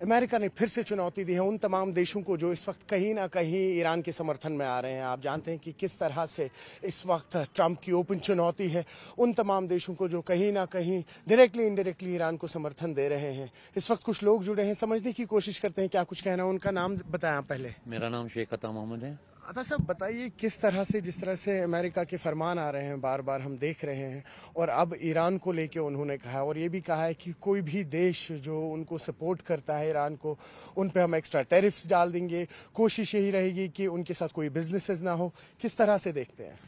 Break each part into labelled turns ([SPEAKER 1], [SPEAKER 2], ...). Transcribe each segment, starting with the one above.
[SPEAKER 1] America ने फिर से चुनौती दी है उन तमाम देशों को जो इस वक्त कहीं ना कहीं ईरान के समर्थन में आ रहे हैं। आप जानते हैं कि किस तरह से इस वक्त ट्रंप की ओपन चुनौती है उन तमाम देशों को जो कहीं ना कहीं डायरेक्टली इनडायरेक्टली ईरान को समर्थन दे रहे हैं। इस वक्त कुछ लोग जुड़े हैं, समझने की कोशिश करते हैं क्या कुछ कहना है। उनका नाम बताएं आप पहले।
[SPEAKER 2] मेरा नाम शेख अता मोहम्मद है।
[SPEAKER 1] अता साहब बताइए, किस तरह से जिस तरह से अमेरिका के फरमान आ रहे हैं बार बार हम देख रहे हैं, और अब ईरान को लेके उन्होंने कहा है और ये भी कहा है कि कोई भी देश जो उनको सपोर्ट करता है ईरान को, उन पे हम एक्स्ट्रा टैरिफ्स डाल देंगे, कोशिश यही रहेगी कि उनके साथ कोई बिजनेसेस ना हो। किस तरह से देखते हैं?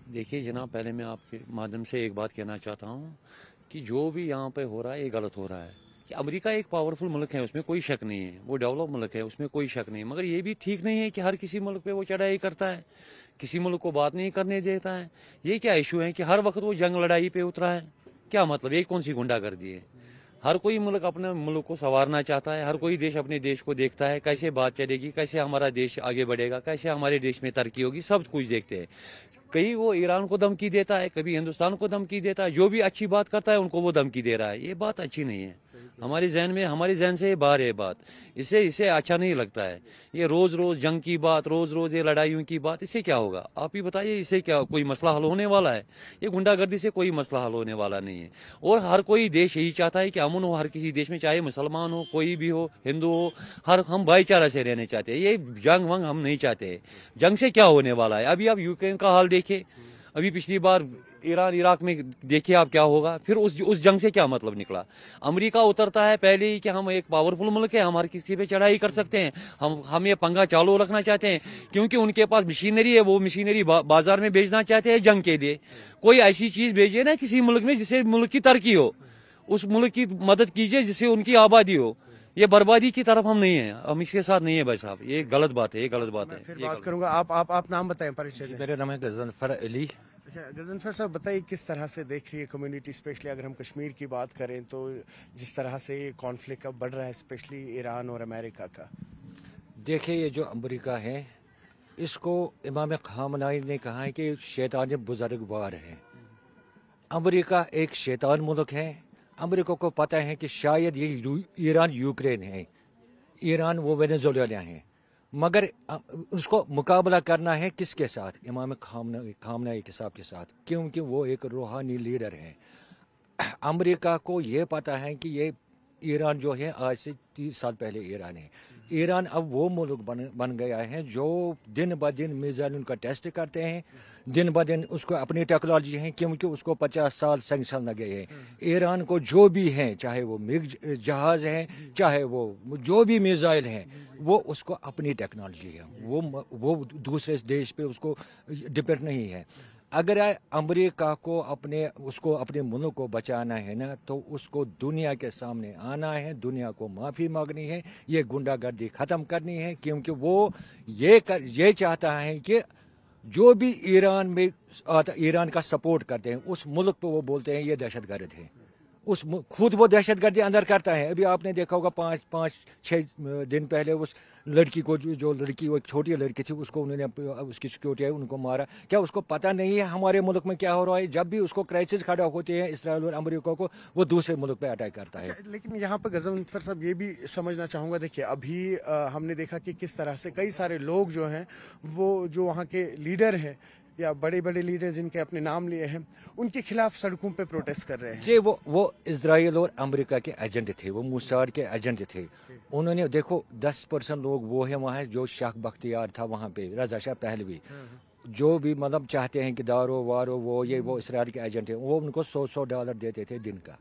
[SPEAKER 2] देखिए जनाब, पहले मैं आपके माध्यम से एक बात कहना चाहता हूँ कि जो भी यहाँ पे हो रहा है ये गलत हो रहा है। कि अमेरिका एक पावरफुल मुल्क है, उसमें कोई शक नहीं है, वो डेवलप मुल्क है, उसमें कोई शक नहीं, मगर ये भी ठीक नहीं है कि हर किसी मुल्क पे वो चढ़ाई करता है, किसी मुल्क को बात नहीं करने देता है। ये क्या इशू है कि हर वक्त वो जंग लड़ाई पे उतरा है? क्या मतलब, ये कौन सी गुंडागर्दी है? हर कोई मुल्क अपने मुल्क को संवारना चाहता है, हर कोई देश अपने देश को देखता है, कैसे बात चलेगी, कैसे हमारा देश आगे बढ़ेगा, कैसे हमारे देश में तरक्की होगी, सब कुछ देखते हैं। कहीं वो ईरान को धमकी देता है, कभी हिंदुस्तान को धमकी देता है, जो भी अच्छी बात करता है उनको वो धमकी दे रहा है। ये बात अच्छी नहीं है। हमारे जहन से ये बाहर है बात। इसे अच्छा नहीं लगता है। ये रोज रोज जंग की बात, रोज रोज ये लड़ाइयों की बात, इससे क्या होगा? आप ही बताइए, इससे क्या कोई मसला हल होने वाला है? ये गुंडागर्दी से कोई मसला हल होने वाला नहीं है। और हर कोई देश यही चाहता है कि अमन हो हर किसी देश में, चाहे मुसलमान हो, कोई भी हो, हिंदू हो, हम भाईचारा से रहने चाहते हैं। ये जंग वंग हम नहीं चाहते। जंग से क्या होने वाला है? अभी आप यूक्रेन का हाल देखिए, अभी पिछली बार ईरान इराक में देखिए आप क्या होगा। फिर उस जंग से क्या मतलब निकला? अमेरिका उतरता है पहले ही कि हम एक पावरफुल मुल्क है, हम हर किसी पे चढ़ाई कर सकते हैं, हम ये पंगा चालू रखना चाहते हैं क्योंकि उनके पास मशीनरी है, वो मशीनरी बाजार में बेचना चाहते हैं जंग के लिए। कोई ऐसी चीज भेजिए ना किसी मुल्क में जिससे मुल्क की तरक्की हो, उस मुल्क की मदद कीजिए जिससे उनकी आबादी हो। ये बर्बादी की तरफ हम नहीं है, हम इसके साथ नहीं है भाई साहब। ये गलत बात है, ये गलत बात है।
[SPEAKER 1] फिर बात करूंगा। आप नाम बताएं, परिचय दें।
[SPEAKER 3] मेरा नाम है गजनफर अली।
[SPEAKER 1] अच्छा गजनफर साहब, बताइए किस तरह से देख रही है कम्युनिटी, स्पेशली अगर हम कश्मीर की बात करें तो जिस तरह से ये कॉन्फ्लिक्ट अब बढ़ रहा है, स्पेशली ईरान और अमेरिका का।
[SPEAKER 3] देखिए, ये जो अमेरिका है, इसको इमाम खामनाई ने कहा है कि शैतान बुजुर्गवार है। अमेरिका एक शैतान मुल्क है। अमेरिका को पता है कि शायद ये ईरान यूक्रेन है, ईरान वो वेनेजुएला है, मगर उसको मुकाबला करना है किसके साथ? इमाम खामनाई के साथ, क्योंकि वो एक रूहानी लीडर है। अमेरिका को ये पता है कि ये ईरान जो है आज से 30 साल पहले ईरान है। ईरान अब वो मुल्क बन गया है जो दिन ब दिन मिसाइल उनका टेस्ट करते हैं, दिन ब दिन उसको अपनी टेक्नोलॉजी है, क्योंकि उसको 50 साल सैंक्शन लगे हैं। ईरान को जो भी है, चाहे वो मिग जहाज है, चाहे वो जो भी मिसाइल है, वो उसको अपनी टेक्नोलॉजी है, वो दूसरे देश पे उसको डिपेंड नहीं है। अगर अमेरिका को अपने मुल्क को बचाना है ना, तो उसको दुनिया के सामने आना है, दुनिया को माफ़ी मांगनी है, ये गुंडागर्दी ख़त्म करनी है, क्योंकि वो ये चाहता है कि जो भी ईरान का सपोर्ट करते हैं उस मुल्क पे वो बोलते हैं ये दहशतगर्द है। खुद वो दहशतगर्दी अंदर करता है। अभी आपने देखा होगा 5-6 दिन पहले उस लड़की को, जो लड़की, वो एक छोटी लड़की थी, उसको उन्होंने, उसकी सिक्योरिटी है, उनको मारा। क्या उसको पता नहीं है हमारे मुल्क में क्या हो रहा है? जब भी उसको क्राइसिस खड़ा होते हैं इसराइल और अमेरिका को, वो दूसरे मुल्क पे अटैक करता है।
[SPEAKER 1] लेकिन यहाँ पे गजनफर साहब ये भी समझना चाहूंगा, देखिए अभी हमने देखा कि किस तरह से कई सारे लोग जो हैं, वो जो वहाँ के लीडर हैं या बड़े बड़े लीडर जिनके अपने नाम लिए हैं, उनके खिलाफ सड़कों पे प्रोटेस्ट कर रहे हैं।
[SPEAKER 3] जी, वो इजराइल और अमेरिका के एजेंट थे, वो मूसाद के एजेंट थे। उन्होंने, देखो 10% लोग वो है वहाँ जो शाह बख्तियार था वहाँ पे, रजा शाह पहलवी, जो भी मतलब चाहते हैं कि दारो वारो वो इजराइल के एजेंट है, वो उनको $100 देते थे दिन का।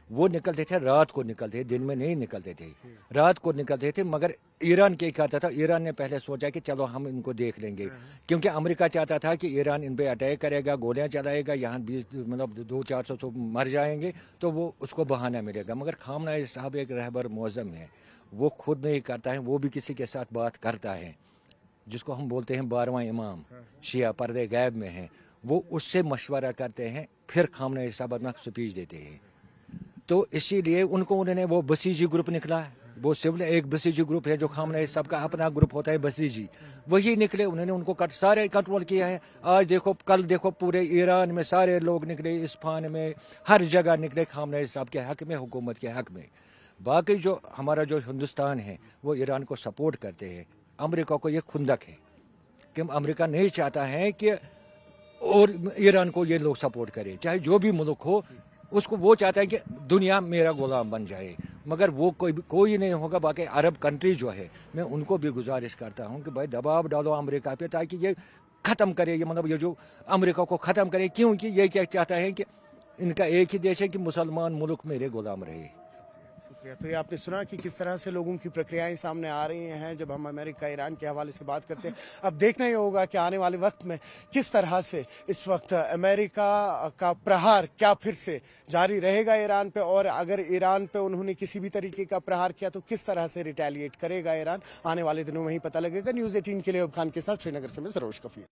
[SPEAKER 3] वो निकलते थे, रात को निकलते थे, दिन में नहीं निकलते थे, रात को निकलते थे। मगर ईरान क्या करता था? ईरान ने पहले सोचा कि चलो हम इनको देख लेंगे, क्योंकि अमेरिका चाहता था कि ईरान इन पे अटैक करेगा, गोलियां चलाएगा, यहाँ 200-400 मर जाएंगे, तो वो उसको बहाना मिलेगा। मगर खामनाई साहब एक रहबर मौज़म है, वो खुद नहीं करता है, वो भी किसी के साथ बात करता है, जिसको हम बोलते हैं 12वां इमाम, शिया पर्दे गैब में है, वो उससे मशवरा करते हैं, फिर खामनाई साहब अपना स्पीच देते हैं। तो इसीलिए उन्होंने वो बसीजी ग्रुप निकला, वो सिविल एक बसीजी ग्रुप है, जो खामनाई साहब का अपना ग्रुप होता है बसीजी, वही निकले। उन्होंने उनको सारे कंट्रोल किया है। आज देखो, कल देखो, पूरे ईरान में सारे लोग निकले, इस्फान में, हर जगह निकले खामनाई साहब के हक में, हुकूमत के हक में। बाकी जो हमारा जो हिंदुस्तान है वो ईरान को सपोर्ट करते हैं। अमेरिका को ये खुंदक है कि अमेरिका नहीं चाहता है कि और ईरान को ये लोग सपोर्ट करें, चाहे जो भी मुल्क हो उसको वो चाहता है कि दुनिया मेरा गुलाम बन जाए, मगर वो कोई नहीं होगा। बाकी अरब कंट्री जो है मैं उनको भी गुजारिश करता हूँ कि भाई दबाव डालो अमेरिका पे ताकि ये ख़त्म करे, ये मतलब ये जो अमेरिका को ख़त्म करे, क्योंकि ये क्या चाहता है कि इनका एक ही देश है कि मुसलमान मुल्क मेरे गुलाम रहे।
[SPEAKER 1] शुक्रिया। तो ये आपने सुना कि किस तरह से लोगों की प्रक्रियाएं सामने आ रही हैं जब हम अमेरिका ईरान के हवाले से बात करते हैं। अब देखना ही होगा कि आने वाले वक्त में किस तरह से इस वक्त अमेरिका का प्रहार क्या फिर से जारी रहेगा ईरान पे, और अगर ईरान पे उन्होंने किसी भी तरीके का प्रहार किया तो किस तरह से रिटेलिएट करेगा ईरान, आने वाले दिनों में ही पता लगेगा। न्यूज़ 18 के लिए अयूब खान के साथ श्रीनगर से मैं सरोज कफीर।